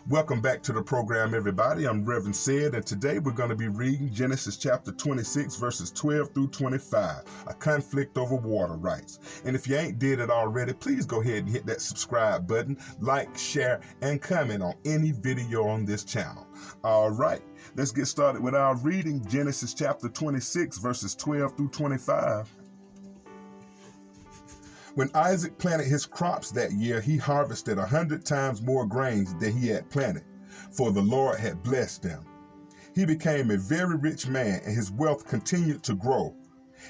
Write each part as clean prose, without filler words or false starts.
Welcome back to the program, everybody. I'm Reverend Sid, and today we're going to be reading Genesis chapter 26, verses 12 through 25, a conflict over water rights. And if you ain't did it already, please go ahead and hit that subscribe button, like, share, and comment on any video on this channel. All right, let's get started with our reading, Genesis chapter 26, verses 12 through 25. When Isaac planted his crops that year, he harvested 100 times more grains than he had planted, for the Lord had blessed them. He became a very rich man, and his wealth continued to grow.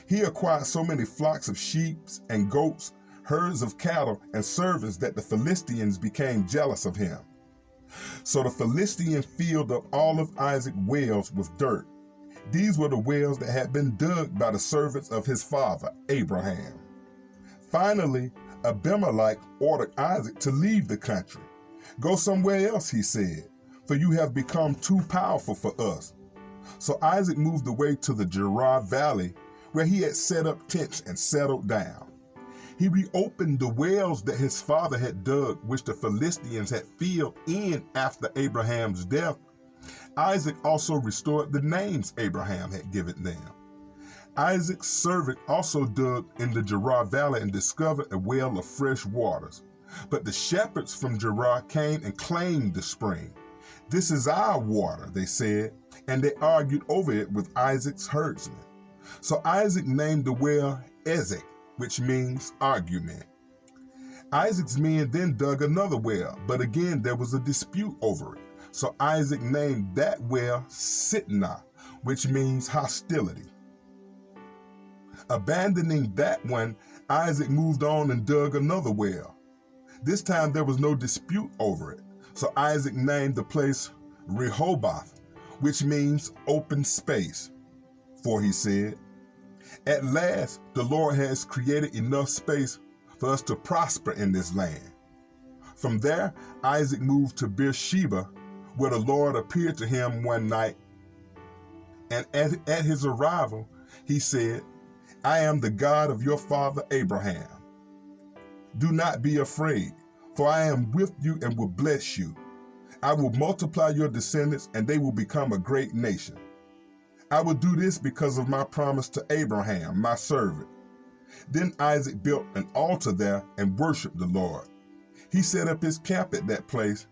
He acquired so many flocks of sheep and goats, herds of cattle, and servants that the Philistines became jealous of him. So the Philistines filled up all of Isaac's wells with dirt. These were the wells that had been dug by the servants of his father, Abraham. Finally, Abimelech ordered Isaac to leave the country. "Go somewhere else," he said, "for you have become too powerful for us." So Isaac moved away to the Gerar Valley, where he had set up tents and settled down. He reopened the wells that his father had dug, which the Philistines had filled in after Abraham's death. Isaac also restored the names Abraham had given them. Isaac's servant also dug in the Gerar Valley and discovered a well of fresh waters. But the shepherds from Gerar came and claimed the spring. "This is our water," they said, and they argued over it with Isaac's herdsmen. So Isaac named the well Ezek, which means argument. Isaac's men then dug another well, but again there was a dispute over it. So Isaac named that well Sitnah, which means hostility. Abandoning that one, Isaac moved on and dug another well. This time there was no dispute over it, so Isaac named the place Rehoboth, which means open space. For he said, "At last the Lord has created enough space for us to prosper in this land." From there, Isaac moved to Beersheba, where the Lord appeared to him one night, and at his arrival, he said, "I am the God of your father Abraham. Do not be afraid, for I am with you and will bless you. I will multiply your descendants, and they will become a great nation. I will do this because of my promise to Abraham, my servant." Then Isaac built an altar there and worshiped the Lord. He set up his camp at that place,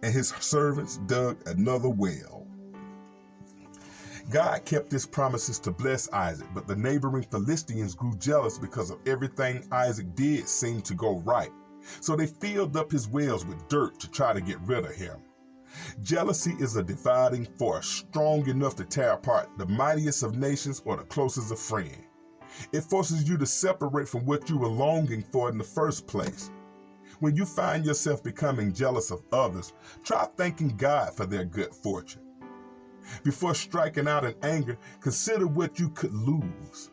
and his servants dug another well. God kept his promises to bless Isaac, but the neighboring Philistines grew jealous because of everything Isaac did seemed to go right. So they filled up his wells with dirt to try to get rid of him. Jealousy is a dividing force strong enough to tear apart the mightiest of nations or the closest of friends. It forces you to separate from what you were longing for in the first place. When you find yourself becoming jealous of others, try thanking God for their good fortune. Before striking out in anger, consider what you could lose.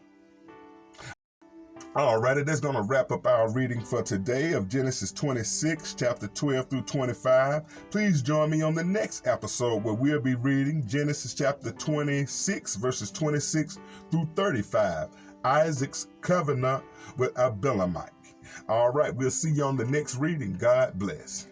Alrighty, that's going to wrap up our reading for today of Genesis 26, chapter 12 through 25. Please join me on the next episode where we'll be reading Genesis chapter 26, verses 26 through 35, Isaac's covenant with Abimelech. All right, we'll see you on the next reading. God bless.